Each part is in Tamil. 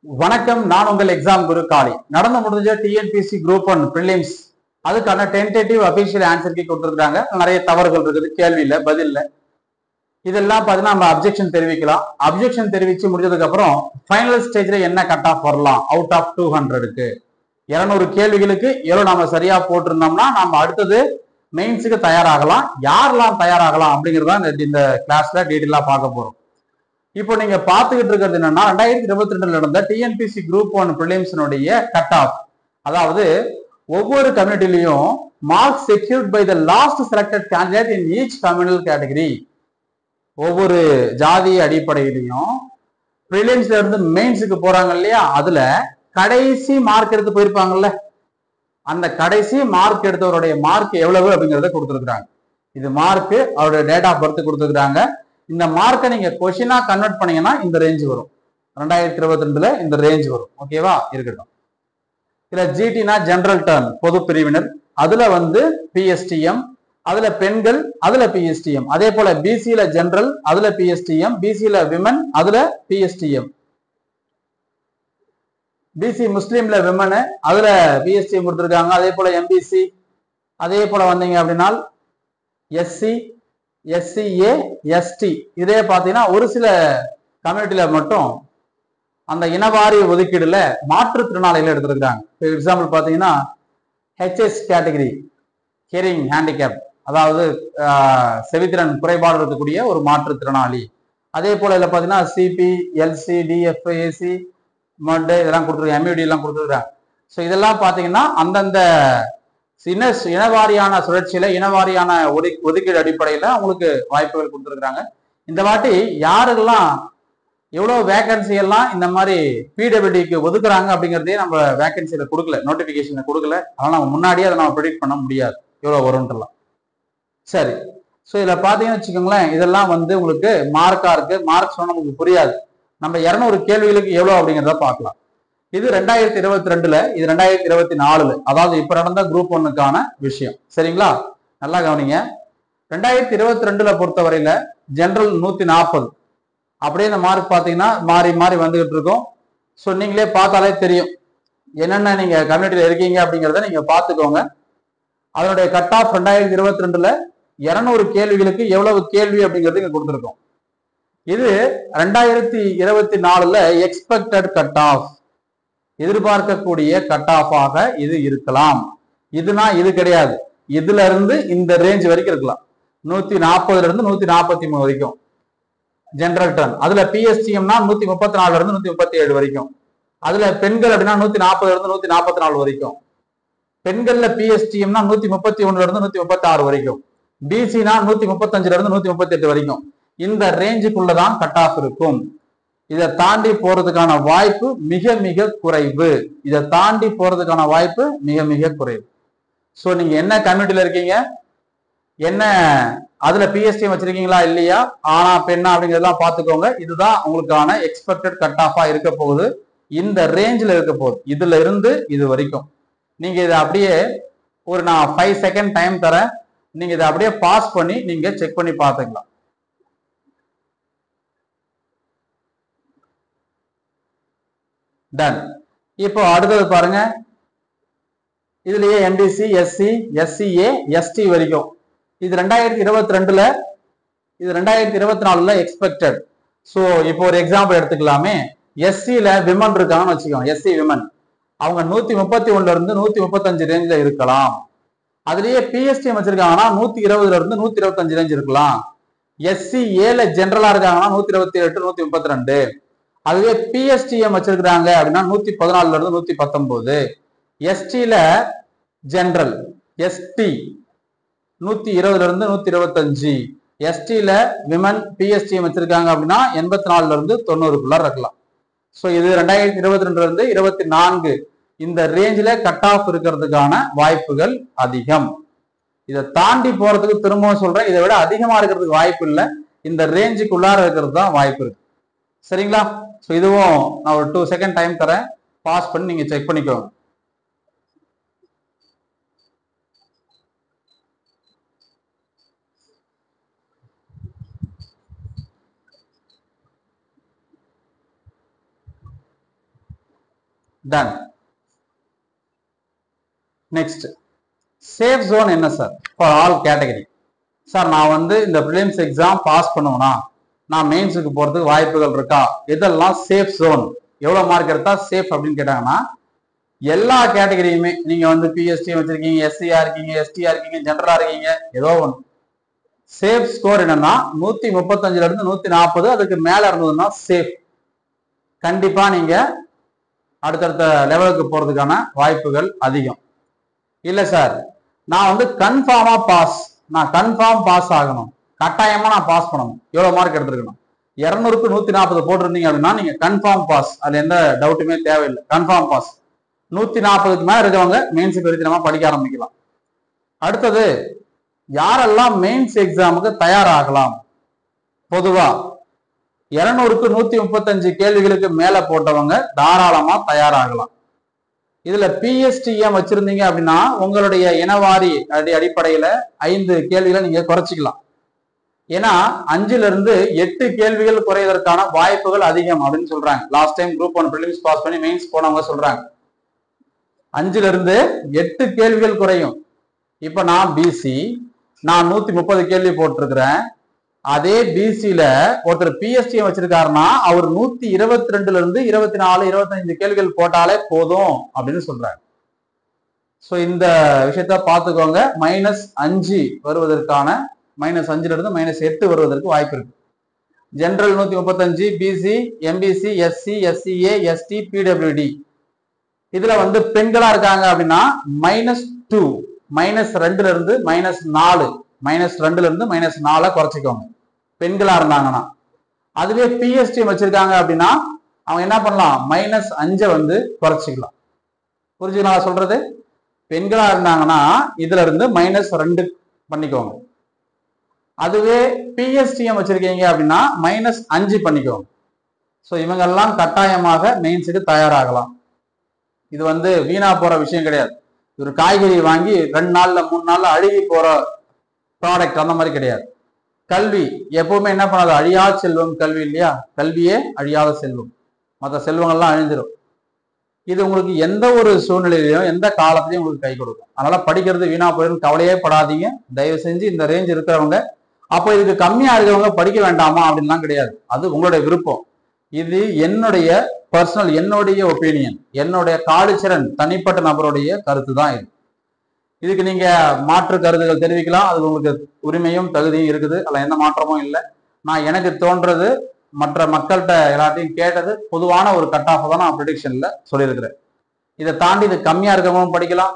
வணக்கம், நான் உங்கள் எக்ஸாம் குரு காளி. நடந்து முடிஞ்ச டிஎன்பிசி குரூப் 1 பிரிலிம்ஸ் அதுக்கான டென்டேட்டிவ் அபிஷியல் ஆன்சர் கீ கொடுத்துருக்காங்க. நிறைய தவறுகள் இருக்குது, கேள்வியில பதில்ல. இதெல்லாம் பார்த்தீங்கன்னா நம்ம அப்ஜெக்ஷன் தெரிவிக்கலாம். அப்ஜெக்ஷன் தெரிவிச்சு முடிஞ்சதுக்கு அப்புறம் ஃபைனல் ஸ்டேஜ்ல என்ன கட் ஆஃப் வரலாம் அவுட் ஆஃப் 200க்கு 200 கேள்விகளுக்கு எவ்வளவு நாம சரியா போட்டிருந்தோம்னா நம்ம அடுத்தது மெயின்ஸுக்கு தயாராகலாம். யாரெல்லாம் தயாராகலாம் அப்படிங்கிறதா இந்த கிளாஸ்ல டீட்டெயிலா பார்க்க போறோம். இப்போ நீங்க பாத்துக்கிட்டு இருக்கிறது என்னன்னா 2022 நடந்த டிஎன்பிசி குரூப் 1 பிரிலிம்ஸ்னுடைய கட் ஆஃப். அதாவது ஒவ்வொரு கம்யூனிட்டிலையும் mark secured by the last selected candidate in each communal category. ஒவ்வொரு ஜாதி அடிப்படையிலையும் பிரிலிம்ஸ்ல இருந்து மெயின்ஸுக்கு போறாங்க இல்லையா, அதுல கடைசி மார்க் எடுத்து போயிருப்பாங்கல்ல, அந்த கடைசி மார்க் எடுத்தவருடைய மார்க் எவ்வளவு அப்படிங்கறத கொடுத்துருக்காங்க. இது மார்க், அவருடைய டேட் ஆஃப் பர்த் கொடுத்துருக்காங்க. இந்த மார்க்கை நீங்க கொஸ்டினா கன்வெர்ட் பண்ணீங்கன்னா இந்த ரேஞ்ச் வரும். 2022ல இந்த ரேஞ்ச் வரும். ஓகேவா, இருக்கட்டும். இதுல ஜிடினா ஜெனரல் டர்ன், பொது பிரிவினர், அதுல வந்து பிஎஸ்டிஎம், அதுல பெண்கள், அதுல பிஎஸ்டிஎம். அதே போல பிசில ஜெனரல், அதுல பிஎஸ்டிஎம், பிசில விமன், அதுல பிஎஸ்டிஎம். பிசி முஸ்லீம்ல விமன், அதுல பிஎஸ்டிஎம் கொடுத்துருக்காங்க. அதே போல எம்பிசி, அதே போல வந்தீங்க அப்படின்னா எஸ்சி, எஸ்சிஏ, எஸ்டி. இதே பார்த்தீங்கன்னா ஒரு சில கம்யூனிட்டியில மட்டும் அந்த இனவாரி ஒதுக்கீடுல மாற்றுத்திறனாளிகள் எடுத்திருக்காங்க. எக்ஸாம்பிள் பார்த்தீங்கன்னா ஹெச்எஸ் கேட்டகரி, ஹியரிங் ஹேண்டிகேப், அதாவது செவித்திறன் குறைபாடு இருக்கக்கூடிய ஒரு மாற்றுத்திறனாளி. அதே போல இதில் பார்த்தீங்கன்னா சிபி, எல்சி, டிஎஃப், ஏசி, மட் இதெல்லாம் கொடுத்துருக்காங்க, எம்யூடி எல்லாம் கொடுத்துருக்காங்க. ஸோ இதெல்லாம் பார்த்தீங்கன்னா அந்தந்த இனவாரியான சுழற்சியில இனவாரியான ஒதுக்கீடு அடிப்படையில அவங்களுக்கு வாய்ப்புகள் கொடுத்துருக்காங்க. இந்த வாட்டி யாருக்கெல்லாம் எவ்வளவு வேகன்சி எல்லாம் இந்த மாதிரி பிடபிள்யூடிக்கு ஒதுக்குறாங்க அப்படிங்கிறதே நம்ம வேகன்சியில கொடுக்கல, நோட்டிபிகேஷன்ல கொடுக்கல. அதனால நம்ம முன்னாடியே அதை நம்ம ப்ரெடிக்ட் பண்ண முடியாது எவ்வளவு வரும்ன்றலாம். சரி, ஸோ இதுல பாத்தீங்கன்னு வச்சுக்கோங்களேன், இதெல்லாம் வந்து உங்களுக்கு மார்க்கா இருக்கு. மார்க் சொன்னா நமக்கு புரியாது. நம்ம 200 கேள்விகளுக்கு எவ்வளவு அப்படிங்கிறத பார்க்கலாம். இது 2022ல, இது 2024, அதாவது இப்ப நடந்த குரூப் 1க்கான விஷயம். சரிங்களா, நல்லா கவனிங்க. 2022ல பொறுத்தவரையில ஜெனரல் 140. அப்படியே இந்த மார்க் பாத்தீங்கன்னா மாறி மாறி வந்துகிட்டு இருக்கும். ஸோ நீங்களே பார்த்தாலே தெரியும் என்னென்ன நீங்க கம்யூனிட்டியில இருக்கீங்க அப்படிங்கிறத நீங்க பார்த்துக்கோங்க. அதனுடைய கட் ஆஃப் 2022ல 200 கேள்விகளுக்கு எவ்வளவு கேள்வி அப்படிங்கிறது இங்க கொடுத்துருக்கோம். இது 2024ல எக்ஸ்பெக்டட் கட் ஆஃப், எதிர்பார்க்கக்கூடிய கட் ஆஃப் ஆக இது இருக்கலாம். இதுனா இது கிடையாது, இதுல இருந்து இந்த ரேஞ்ச் வரைக்கும் இருக்கலாம். 140ல இருந்து 143 வரைக்கும் ஜெனரல் டர்ன். அதுல பிஎஸ்டிஎம்னா 134ல இருந்து 137 வரைக்கும். அதுல பெண்கள் அப்படின்னா 140ல இருந்து 144 வரைக்கும். பெண்கள்ல பிஎஸ்டிஎம்னா 131ல இருந்து 136 வரைக்கும். பிசினா 135ல இருந்து 138 வரைக்கும். இந்த ரேஞ்சுக்குள்ளதான் கட் ஆஃப் இருக்கும். இதை தாண்டி போறதுக்கான வாய்ப்பு மிக மிக குறைவு. இதை தாண்டி போறதுக்கான வாய்ப்பு மிக மிக குறைவு. ஸோ நீங்க என்ன கம்யூனிட்டியில இருக்கீங்க, என்ன அதுல பிஎஸ்டிஎம் வச்சிருக்கீங்களா இல்லையா, ஆனா பெண்ணா அப்படிங்கிறதெல்லாம் பார்த்துக்கோங்க. இதுதான் உங்களுக்கான எக்ஸ்பெக்டட் கட் ஆஃபா இருக்க போகுது. இந்த ரேஞ்சில் இருக்க போகுது, இதுல இருந்து இது வரைக்கும். நீங்க இதை அப்படியே நான் 5 செகண்ட் டைம் தரேன். நீங்க இதை அப்படியே பாஸ் பண்ணி நீங்க செக் பண்ணி பார்த்துக்கலாம். டன். இப்போ அடுத்தது பாருங்க, இதுலயே எம்பிசி, எஸ்சி, எஸ்சிஏ, எஸ்டி வரைக்கும். இது 2022ல, இது 2024ல எக்ஸ்பெக்டட். ஸோ இப்போ ஒரு எக்ஸாம்பிள் எடுத்துக்கலாமே. எஸ்சில விமன் இருக்காங்கன்னு வச்சுக்கோங்க. எஸ்சி விமன் அவங்க 131ல இருந்து 135 ரேஞ்சில இருக்கலாம். அதுலயே பிஎஸ்டிஎம் வச்சிருக்காங்கன்னா 120ல இருந்து 125 ரேஞ்ச் இருக்கலாம். எஸ்சி ஏல ஜெனரலா இருக்காங்கன்னா 128, 132. அதுவே பிஎஸ்டிஎம் வச்சிருக்காங்க அப்படின்னா 114ல இருந்து 119. எஸ்டில ஜெனரல், எஸ்டி 120ல இருந்து 125. எஸ்டில விமன் பிஎஸ்டிஎம் வச்சிருக்காங்க அப்படின்னா 84ல இருந்து 90க்குள்ள இருக்கலாம். ஸோ இது 2022ல இருந்து 24 இந்த ரேஞ்சில கட் ஆஃப் இருக்கிறதுக்கான வாய்ப்புகள் அதிகம். இதை தாண்டி போறதுக்கு திரும்பவும் சொல்றேன், இதை விட அதிகமா இருக்கிறதுக்கு வாய்ப்பு இல்லை. இந்த ரேஞ்சுக்குள்ளார இருக்கிறது தான் வாய்ப்பு இருக்கு. சரிங்களா, ஸோ இதுவும் நான் ஒரு 2 செகண்ட் டைம் தரேன், பாஸ் பண்ணி நீங்க செக் பண்ணிக்கோங்க. டன். நெக்ஸ்ட் சேஃப் ஜோன் என்ன sir for all category. Sir நான் வந்து இந்த ப்ரிலிம்ஸ் எக்ஸாம் பாஸ் பண்ணுவேனா, நான் மெயின்ஸுக்கு போறதுக்கு வாய்ப்புகள் இருக்கா, இதெல்லாம் சேஃப் ஜோன், எவ்வளவு மார்க் எடுத்தா சேஃப் அப்படின்னு கேட்டாங்கன்னா எல்லா கேட்டகரியுமே நீங்க வந்து பிஎஸ்டி வச்சிருக்கீங்க, எஸ்சியா இருக்கீங்க, எஸ்டியா இருக்கீங்க, ஜெனரலா இருக்கீங்க, ஏதோ ஒன்று சேஃப் ஸ்கோர் என்னன்னா 135ல இருந்து 140 அதுக்கு மேல இருந்ததுன்னா சேஃப். கண்டிப்பா நீங்க அடுத்தடுத்த லெவலுக்கு போறதுக்கான வாய்ப்புகள் அதிகம். இல்ல சார் நான் வந்து கன்ஃபார்மா பாஸ், நான் கன்ஃபார்ம் பாஸ் ஆகணும், கட்டாயமா நான் பாஸ் பண்ணணும், எவ்வளவு மார்க் எடுத்துருக்கணும், 200க்கு 140 போட்டிருந்தீங்க அப்படின்னா நீங்க கன்ஃபார்ம் பாஸ், அதுல எந்த டவுட்டுமே தேவையில்லை, கன்ஃபார்ம் பாஸ். 140க்கு மேல இருக்கவங்க மெயின்ஸுக்கு வரைக்கும் நம்ம படிக்க ஆரம்பிக்கலாம். அடுத்தது யாரெல்லாம் மெயின்ஸ் எக்ஸாமுக்கு தயாராகலாம். பொதுவா 200க்கு 135 கேள்விகளுக்கு மேல போட்டவங்க தாராளமா தயாராகலாம். இதுல பிஎஸ்டிஎம் வச்சிருந்தீங்க அப்படின்னா உங்களுடைய இனவாரி அடிப்படையில 5 கேள்விகளை நீங்க குறைச்சிக்கலாம். ஏன்னா 5ல இருந்து 8 கேள்விகள் குறைவதற்கான வாய்ப்புகள் அதிகம் அப்படின்னு சொல்றாங்க. Last time group 1 prelims pass பண்ணி மெயின்ஸ் போனவங்க சொல்றாங்க 5ல இருந்து 8 கேள்விகள் குறையும். இப்ப நான் பிசி, நான் 130 கேள்வி போட்டிருக்கிறேன். அதே பிசில ஒருத்தர் பிஎஸ்டிஎம் வச்சிருக்காருன்னா அவர் 122ல இருந்து 24, 25 கேள்விகள் போட்டாலே போதும் அப்படின்னு சொல்றாங்க. சோ இந்த விஷயத்த பாத்துக்கோங்க. -5 வருவதற்கான -5ல இருந்து -8 வருவதற்கு வாய்ப்பு இருக்கு. General 135, BC, MBC, SC, SCA, ST, PWD இதுல வந்து பெண்களா இருக்காங்க அப்படின்னா -2, -2ல இருந்து -4, -2ல இருந்து -4 குறைச்சிக்கோங்க பெண்களா இருந்தாங்கன்னா. அதுவே பிஎஸ்டி வச்சிருக்காங்க அப்படின்னா அவங்க என்ன பண்ணலாம், -5 வந்து குறைச்சிக்கலாம். புரிஞ்சுக்கலாம் சொல்றது? பெண்களா இருந்தாங்கன்னா இதுல இருந்து -2 பண்ணிக்கோங்க. அதுவே பிஎஸ்டிஎம் வச்சிருக்கீங்க அப்படின்னா -5 பண்ணிக்கோங்க. ஸோ இவங்கெல்லாம் கட்டாயமாக மெயின்ஸுக்கு தயாராகலாம். இது வந்து வீணா போற விஷயம் கிடையாது. ஒரு காய்கறி வாங்கி 2 நாள்ல 3 நாள்ல அழுகி போற ப்ராடக்ட் அந்த மாதிரி கிடையாது. கல்வி எப்பவுமே என்ன பண்ணாது, அழியாத செல்வம் கல்வி இல்லையா, கல்வியே அழியாத செல்வம், மற்ற செல்வங்கள்லாம் அழிஞ்சிடும். இது உங்களுக்கு எந்த ஒரு சூழ்நிலையிலையும் எந்த காலத்திலையும் உங்களுக்கு கை கொடுக்கும். அதனால படிக்கிறது வீணா போயிடும் கவலையே படாதீங்க. தயவு செஞ்சு இந்த ரேஞ்ச் இருக்கிறவங்க, அப்போ இதுக்கு கம்மியா இருக்கிறவங்க படிக்க வேண்டாமா அப்படின்லாம் கிடையாது, அது உங்களுடைய விருப்பம். இது என்னுடைய பர்சனல், என்னுடைய ஒப்பீனியன், என்னுடைய காலிச்சரன் தனிப்பட்ட நபருடைய கருத்து தான் இது. இதுக்கு நீங்க மாற்று கருத்துக்கள் தெரிவிக்கலாம், அது உங்களுக்கு உரிமையும் தகுதியும் இருக்குது, அதில் எந்த மாற்றமும் இல்லை. நான் எனக்கு தோன்றது மற்ற மக்கள்கிட்ட எல்லாத்தையும் கேட்டது பொதுவான ஒரு கட் ஆஃப் தான் நான் ப்ரெடிக்ஷன்ல சொல்லியிருக்கிறேன். இதை தாண்டி இது கம்மியா இருக்கிறவங்களும் படிக்கலாம்,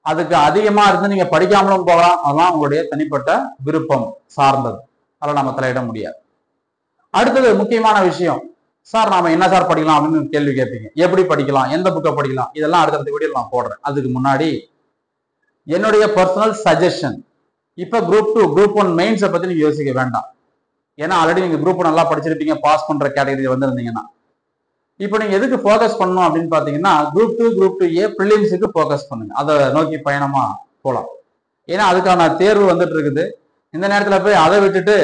அதுக்கு அதிகமா இருந்து நீங்க படிக்காமலும் போகலாம், அதெல்லாம் உங்களுடைய தனிப்பட்ட விருப்பம் சார்ந்தது, அதில் நம்ம தலையிட முடியாது. அடுத்தது முக்கியமான விஷயம், சார் நாம என்ன சார் படிக்கலாம் அப்படின்னு கேள்வி கேட்பீங்க. எப்படி படிக்கலாம், எந்த புக்கை படிக்கலாம், இதெல்லாம் அடுத்தடுத்த வீடியோ நான் போடுறேன். அதுக்கு முன்னாடி என்னுடைய பர்சனல் சஜஷன், இப்ப குரூப் 2 குரூப் 1 மெயின்ஸை பத்தி நீங்க யோசிக்க வேண்டாம். ஏன்னா ஆல்ரெடி நீங்க குரூப் 1 நல்லா படிச்சிருப்பீங்க, பாஸ் பண்ற கேட்டகரி வந்திருந்தீங்கன்னா. இப்போ நீங்க எதுக்கு ஃபோக்கஸ் பண்ணணும் அப்படின்னு பாத்தீங்கன்னா குரூப் 2 குரூப் 2A ப்ரிலிம்ஸுக்கு ஃபோக்கஸ் பண்ணுங்க, அதை நோக்கி பயணமா போகலாம். ஏன்னா அதுக்கான தேர்வு வந்துட்டு இருக்குது. இந்த நேரத்துல போய் அதை விட்டுட்டு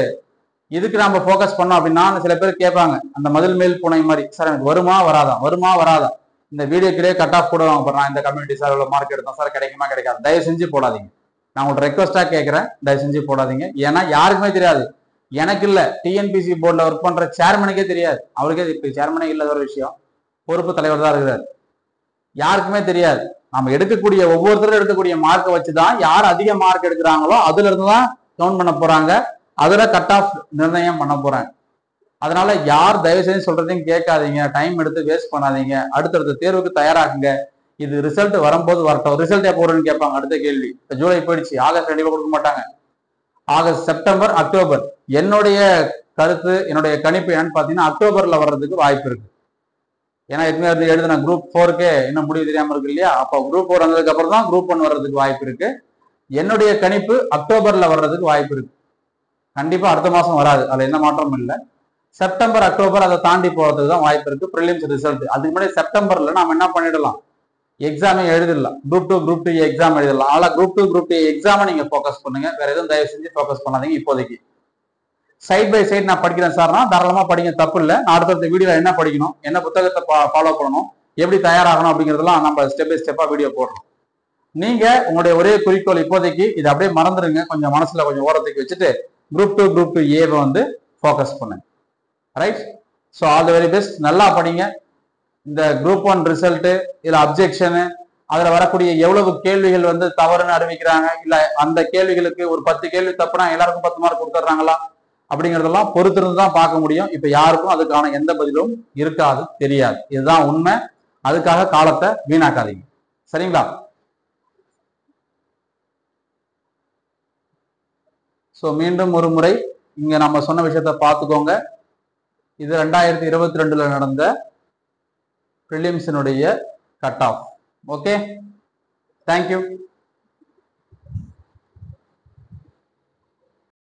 இதுக்கு நம்ம ஃபோக்கஸ் பண்ணோம் அப்படின்னா சில பேர் கேட்பாங்க அந்த மதில் மேல் பூனை மாதிரி, சார் எனக்கு வருமா வராதா, வருமா வராதா, இந்த வீடியோக்கிலே கட் ஆஃப் போடுவாங்க, நான் இந்த கம்யூனிட்டி சார் இவ்வளவு மார்க் எடுத்தோம் சார், கிடைக்குமா கிடைக்காது, தயவு செஞ்சு போடாதீங்க. நான் உங்கள்ட்ட ரெக்வஸ்டா கேட்கிறேன், தயவு செஞ்சு போடாதீங்க. ஏன்னா யாருக்குமே தெரியாது, எனக்கு இல்ல டிஎன்பிசி போர்டில் ஒர்க் பண்ற சேர்மனுக்கே தெரியாது, அவருக்கே இப்ப சேர்மனே இல்லாத ஒரு விஷயம், பொறுப்பு தலைவர் தான் இருக்கிறார், யாருக்குமே தெரியாது. நம்ம எடுக்கக்கூடிய ஒவ்வொருத்தரும் எடுக்கக்கூடிய மார்க்கை வச்சுதான் யார் அதிக மார்க் எடுக்கிறாங்களோ அதுல இருந்து தான் கவுண்ட் பண்ண போறாங்க, அதுல கட் ஆஃப் நிர்ணயம் பண்ண போறாங்க. அதனால யார் தயவு செஞ்சு சொல்றதையும் கேட்காதீங்க, டைம் எடுத்து வேஸ்ட் பண்ணாதீங்க, அடுத்தடுத்த தேர்வுக்கு தயாராகுங்க. இது ரிசல்ட் வரும்போது வரட்டும். ரிசல்ட் எப்போ வரும்னு கேட்பாங்க, அடுத்த கேள்வி. ஜூலை போயிடுச்சு, ஆகஸ்ட் கண்டிப்பா கொடுக்க மாட்டாங்க, ஆகஸ்ட், செப்டம்பர், அக்டோபர். என்னுடைய கருத்து, என்னுடைய கணிப்பு என்னன்னு பாத்தீங்கன்னா அக்டோபர்ல வர்றதுக்கு வாய்ப்பு இருக்கு. ஏன்னா ஏற்கனவே எழுதின குரூப் 4க்கே இன்னும் முடிவு தெரியாம இருக்கு இல்லையா, அப்போ குரூப் 4 வந்ததுக்கு அப்புறம் தான் குரூப் 1 வர்றதுக்கு வாய்ப்பு இருக்கு. என்னுடைய கணிப்பு அக்டோபர்ல வர்றதுக்கு வாய்ப்பு இருக்கு, கண்டிப்பா அடுத்த மாசம் வராது, அதுல எந்த மாற்றமும் இல்லை. செப்டம்பர், அக்டோபர் அதை தாண்டி போறதுக்கு தான் வாய்ப்பு இருக்கு ப்ரிலிம்ஸ் ரிசல்ட். அதுக்கு முன்னாடி செப்டம்பர்ல நாம என்ன பண்ணிடலாம், எக்ஸாமே எழுதிடலாம், குரூப் 2 குரூப் 2 எக்ஸாம் எழுதிடலாம். அதனால குரூப் 2 குரூப் 2 எக்ஸாமை நீங்க ஃபோக்கஸ் பண்ணுங்க, வேற எதுவும் தயவு செஞ்சு ஃபோக்கஸ் பண்ணாதீங்க இப்போதைக்கு. சைட் பை சைட் நான் படிக்கிறேன் சார்னா தாராளமா படிங்க, தப்பு இல்லை. நான் அடுத்தடுத்த வீடியோல என்ன படிக்கணும், என்ன புத்தகத்தை ஃபாலோ பண்ணணும், எப்படி தயாராகணும் அப்படிங்கிறதெல்லாம் நம்ம ஸ்டெப் பை ஸ்டெப்பா வீடியோ போடுறோம். நீங்க உங்களுடைய ஒரே குறிக்கோள் இப்போதைக்கு இதை அப்படியே மறந்துடுங்க, கொஞ்சம் மனசுல கொஞ்சம் ஓரத்துக்கு வச்சுட்டு குரூப் 2 ஏவை வந்து ஃபோக்கஸ் பண்ணுங்க. Right? So all the very best. நல்லா படிங்க. இந்த குரூப் 1 ரிசல்ட், இதுல அப்ஜெக்ஷனு, அதுல வரக்கூடிய எவ்வளவு கேள்விகள் வந்து தவறுன்னு அறிவிக்கிறாங்க, இல்ல அந்த கேள்விகளுக்கு ஒரு 10 கேள்வி தப்புனா எல்லாருக்கும் 10 மார்க் கொடுத்துட்றாங்களா அப்படிங்கிறதெல்லாம் பொறுத்திருந்து தான் பார்க்க முடியும். இப்ப யாருக்கும் அதுக்கான எந்த பதிலும் இருக்காது, தெரியாது. இதுதான் உண்மை. அதுக்காக காலத்தை வீணாக்காதீங்க. சரிங்களா? ஸோ மீண்டும் ஒரு முறை இங்க நம்ம சொன்ன விஷயத்த பார்த்துக்கோங்க. இது 2022 நடந்த பிரிலிம்ஸினுடைய கட் ஆஃப். Okay, thank you.